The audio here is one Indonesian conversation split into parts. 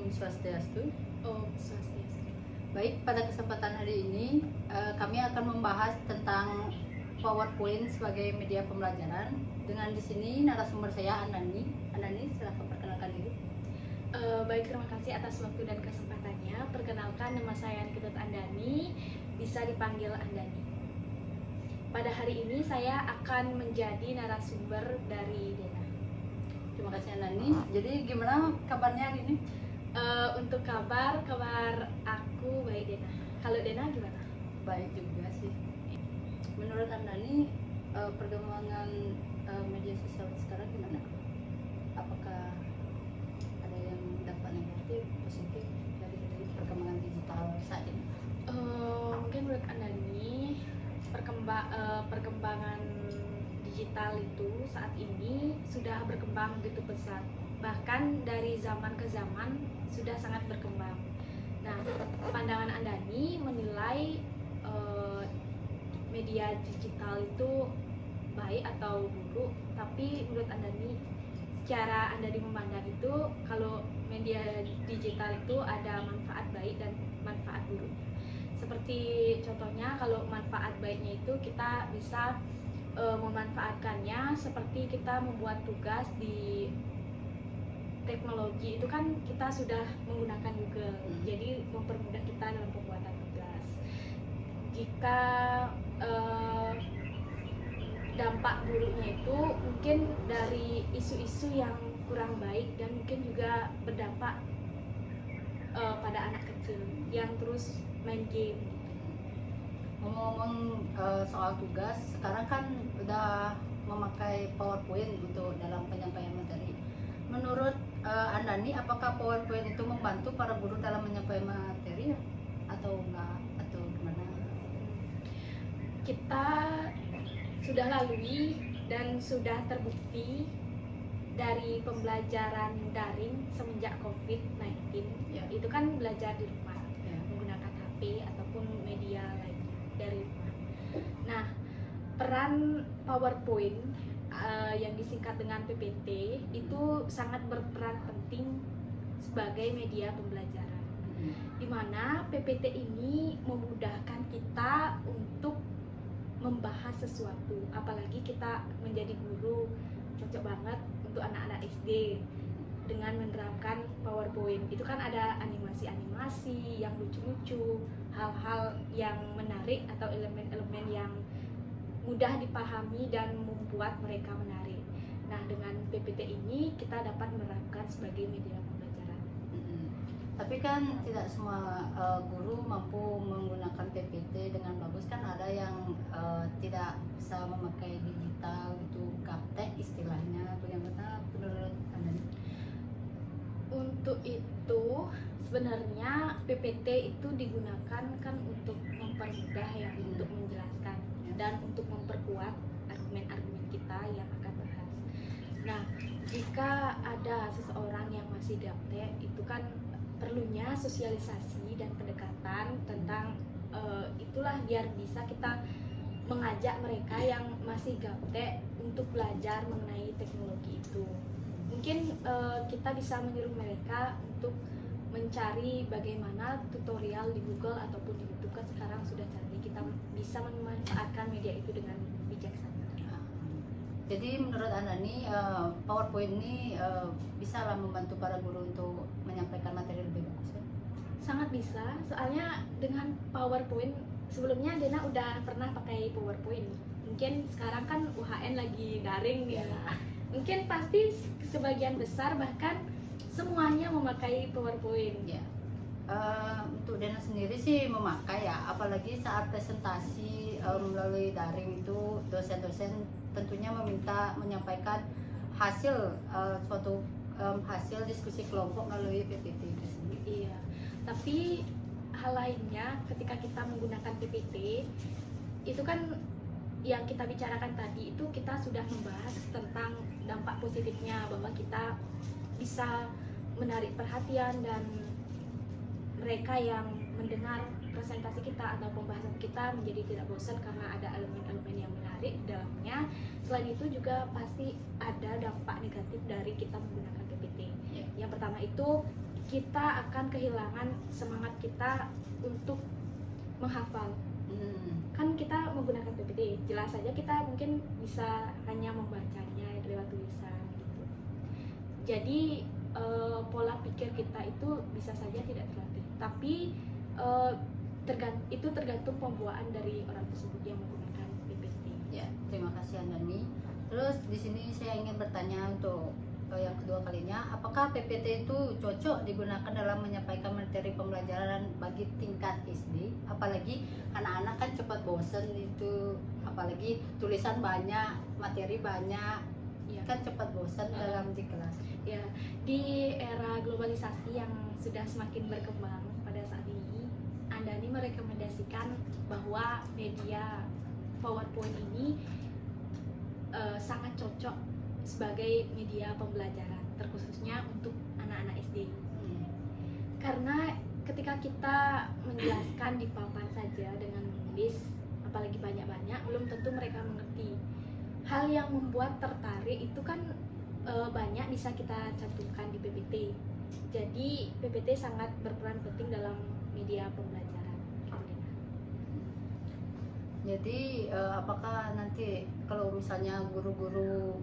Om Swastiastu. Om Swastiastu. Baik, pada kesempatan hari ini kami akan membahas tentang PowerPoint sebagai media pembelajaran. Dengan di sini narasumber saya Andani. Andani, silahkan perkenalkan diri. Baik, terima kasih atas waktu dan kesempatannya. Perkenalkan, nama saya Nikita Andani, bisa dipanggil Andani. Pada hari ini saya akan menjadi narasumber dari Dena. Terima kasih Andani. Jadi gimana kabarnya hari ini? Untuk kabar aku baik, Dena. Kalau Dena gimana? Baik juga sih. Menurut Andani, perkembangan media sosial sekarang gimana? Apakah ada yang dampak negatif, positif dari perkembangan digital saat ini? Mungkin menurut Andani, perkembangan digital itu saat ini sudah berkembang begitu pesat. Bahkan dari zaman ke zaman sudah sangat berkembang. Nah, pandangan Andani menilai media digital itu baik atau buruk, tapi menurut Andani, secara Andani memandang itu, kalau media digital itu ada manfaat baik dan manfaat buruk. Seperti contohnya, kalau manfaat baiknya itu kita bisa memanfaatkannya seperti kita membuat tugas di teknologi itu kan kita sudah menggunakan Google, jadi mempermudah kita dalam pembuatan tugas. Jika dampak buruknya itu mungkin dari isu-isu yang kurang baik dan mungkin juga berdampak pada anak kecil yang terus main game. Ngomong-ngomong soal tugas, sekarang kan udah memakai PowerPoint untuk dalam penyampaian materi. Menurut Andani, apakah PowerPoint itu membantu para guru dalam menyampaikan materi atau enggak, atau gimana? Kita sudah lalui dan sudah terbukti dari pembelajaran daring semenjak COVID-19, Ya. itu kan belajar di rumah, Ya. menggunakan HP ataupun media lainnya dari rumah. Nah, peran PowerPoint yang disingkat dengan PPT itu sangat berperan penting sebagai media pembelajaran, di mana PPT ini memudahkan kita untuk membahas sesuatu, apalagi kita menjadi guru, cocok banget untuk anak-anak SD dengan menerapkan PowerPoint. Itu kan ada animasi-animasi yang lucu-lucu, hal-hal yang menarik atau elemen-elemen yang mudah dipahami dan membuat mereka menarik. Nah, dengan PPT ini kita dapat menerapkan sebagai media pembelajaran. Tapi kan tidak semua guru mampu menggunakan PPT dengan bagus, kan ada yang tidak bisa memakai digital, itu gaptek istilahnya. Bagaimana menurut Anda? Untuk itu sebenarnya PPT itu digunakan kan untuk mempermudah ya, untuk menjelaskan dan untuk memperkuat argumen-argumen kita yang akan bahas. Nah, jika ada seseorang yang masih gaptek, itu kan perlunya sosialisasi dan pendekatan tentang itulah, biar bisa kita mengajak mereka yang masih gaptek untuk belajar mengenai teknologi itu. Mungkin kita bisa menyuruh mereka untuk mencari bagaimana tutorial di Google ataupun di YouTube, kan sekarang sudah canggih, kita bisa memanfaatkan media itu dengan bijaksana. Jadi menurut Anda nih, PowerPoint ini bisa lah membantu para guru untuk menyampaikan materi lebih bagus ya? Sangat bisa, soalnya dengan PowerPoint, sebelumnya Dena udah pernah pakai PowerPoint. Mungkin sekarang kan UHN lagi daring nih. Mungkin pasti sebagian besar bahkan semuanya memakai PowerPoint. Ya. Untuk Dena sendiri sih memakai ya, apalagi saat presentasi melalui daring itu dosen-dosen tentunya meminta menyampaikan hasil suatu hasil diskusi kelompok melalui PPT itu sendiri. Iya, tapi hal lainnya ketika kita menggunakan PPT itu kan yang kita bicarakan tadi, itu kita sudah membahas tentang dampak positifnya, bahwa kita bisa menarik perhatian dan mereka yang mendengar presentasi kita atau pembahasan kita menjadi tidak bosan karena ada elemen-elemen yang menarik di dalamnya. Selain itu juga pasti ada dampak negatif dari kita menggunakan PPT. Yang pertama itu kita akan kehilangan semangat kita untuk menghafal. Kan kita menggunakan PPT, jelas saja kita mungkin bisa hanya membacanya lewat tulisan gitu. Jadi pola pikir kita itu bisa saja tidak terlatih, tapi itu tergantung pembuatan dari orang tersebut yang menggunakan PPT. Ya, terima kasih Andani. Terus di sini saya ingin bertanya untuk yang kedua kalinya, apakah PPT itu cocok digunakan dalam menyampaikan materi pembelajaran bagi tingkat SD? Apalagi anak-anak kan cepat bosen itu, apalagi tulisan banyak, materi banyak, Ya. kan cepat bosan dalam di kelas. Ya, di era globalisasi yang sudah semakin berkembang pada saat ini, Andani merekomendasikan bahwa media PowerPoint ini sangat cocok sebagai media pembelajaran, terkhususnya untuk anak-anak SD. Karena ketika kita menjelaskan di papan saja dengan menulis, apalagi banyak-banyak, belum tentu mereka mengerti. Hal yang membuat tertarik itu kan banyak bisa kita cantumkan di PPT. Jadi PPT sangat berperan penting dalam media pembelajaran. Jadi apakah nanti kalau misalnya guru-guru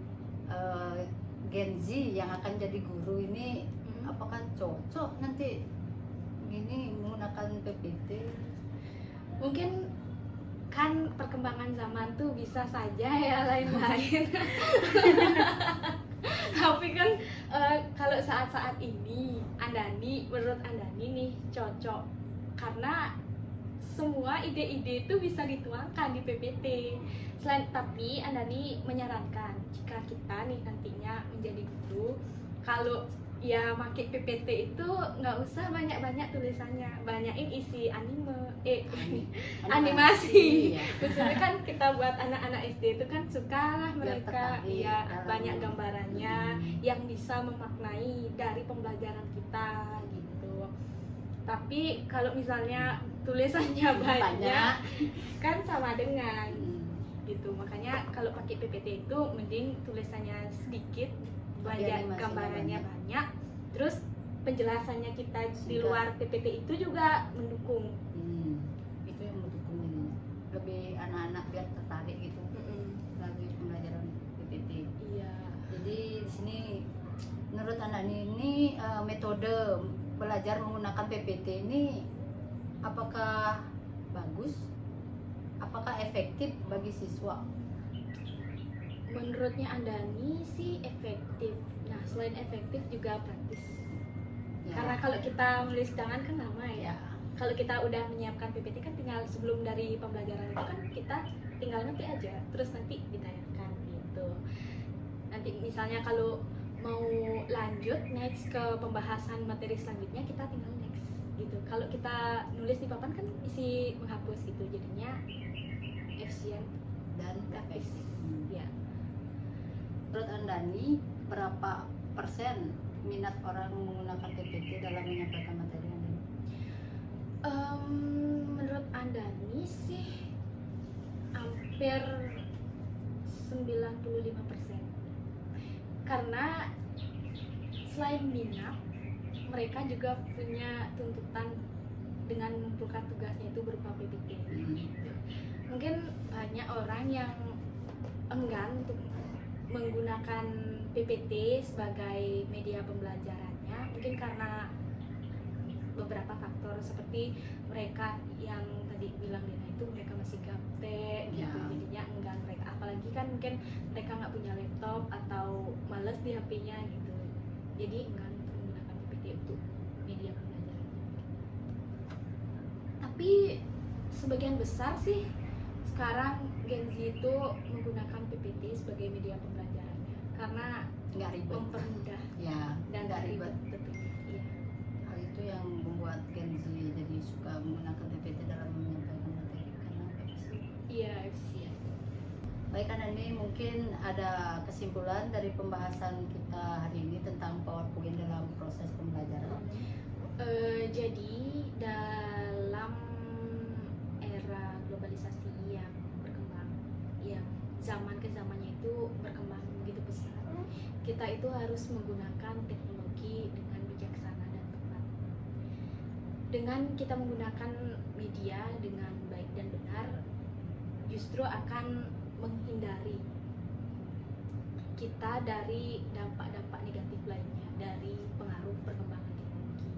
Gen Z yang akan jadi guru ini, apakah cocok nanti gini menggunakan PPT? Mungkin kan perkembangan zaman tuh bisa saja ya lain-lain. Tapi kan kalau saat-saat ini menurut Andani nih cocok karena semua ide-ide itu bisa dituangkan di PPT. Tapi Andani menyarankan jika kita nih nantinya menjadi guru, kalau ya pakai PPT itu nggak usah banyak-banyak tulisannya, banyakin isi animasi. Iya. Khususnya kan kita buat anak-anak SD itu kan suka lah mereka tertarik ya dalam- banyak gambarannya yang bisa memaknai dari pembelajaran kita gitu. Tapi kalau misalnya tulisannya banyak kan sama dengan gitu. Makanya kalau pakai PPT itu mending tulisannya sedikit, banyak animasinya gambarannya banyak, terus penjelasannya kita di Singkat. luar PPT itu juga mendukung. Itu yang mendukung ini. Lebih anak-anak biar tertarik gitu melalui pembelajaran PPT. Iya. Jadi di sini menurut anak ini metode belajar menggunakan PPT ini apakah bagus? Apakah efektif bagi siswa? Menurutnya Andani sih efektif. Nah, selain efektif juga praktis. Ya. Karena kalau kita menulis tangan kan lama ya. Ya. Kalau kita udah menyiapkan PPT kan tinggal sebelum dari pembelajaran itu kan kita tinggal ngetik aja, terus nanti ditayangkan gitu. Nanti misalnya kalau mau lanjut next ke pembahasan materi selanjutnya kita tinggal next gitu. Kalau kita nulis di papan kan isi menghapus gitu, jadinya efisien Dan praktis. efektif. Ya. Menurut Andani, berapa persen minat orang menggunakan PPT dalam menyampaikan materi Andani? Menurut Andani sih hampir 95%. Karena selain minat, mereka juga punya tuntutan dengan mengumpulkan tugasnya itu berupa PPT. Mungkin banyak orang yang enggan untuk menggunakan PPT sebagai media pembelajarannya, mungkin karena beberapa faktor seperti mereka yang tadi bilang Dena itu mereka masih gaptek gitu, Ya. jadinya enggan mereka, apalagi kan mungkin mereka nggak punya laptop atau males di HP-nya gitu, jadi enggan untuk menggunakan PPT untuk media pembelajaran. Tapi sebagian besar sih sekarang Gen Z itu menggunakan PPT sebagai media pembelajarannya karena Nggak ribet. mempermudah Ya, dan nggak nggak ribet. ribet tentunya. Iya. Hal itu yang membuat Gen Z jadi suka menggunakan PPT dalam menyampaikan materi karena efisien. Iya, efisien. Baik Andani, mungkin ada kesimpulan dari pembahasan kita hari ini tentang PowerPoint dalam proses pembelajaran. Jadi dalam era globalisasi yang berkembang, yang zaman ke zamannya itu berkembang begitu pesat, kita itu harus menggunakan teknologi dengan bijaksana dan tepat. dengan kita menggunakan media dengan baik dan benar, justru akan menghindari kita dari dampak-dampak negatif lainnya dari pengaruh perkembangan teknologi.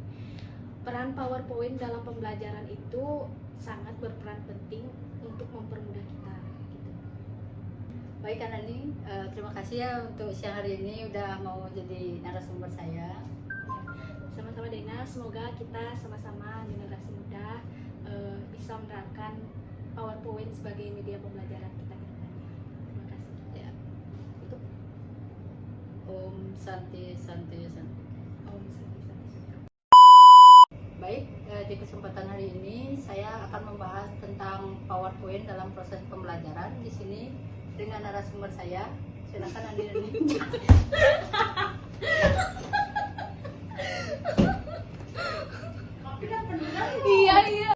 Peran PowerPoint dalam pembelajaran itu sangat berperan penting untuk mempermudah kita gitu. Baik Kak Nani, terima kasih ya untuk siang hari ini udah mau jadi narasumber saya. Sama-sama Dena, semoga kita sama-sama generasi muda bisa menerapkan PowerPoint sebagai media pembelajaran kita ke depannya. Terima kasih. Ya, itu Om Santi Santi Santi. Om Santi Santi. Baik, di kesempatan hari ini saya akan membahas tentang PowerPoint dalam proses pembelajaran. Di sini dengan narasumber saya, silakan Andi Nani. Iya.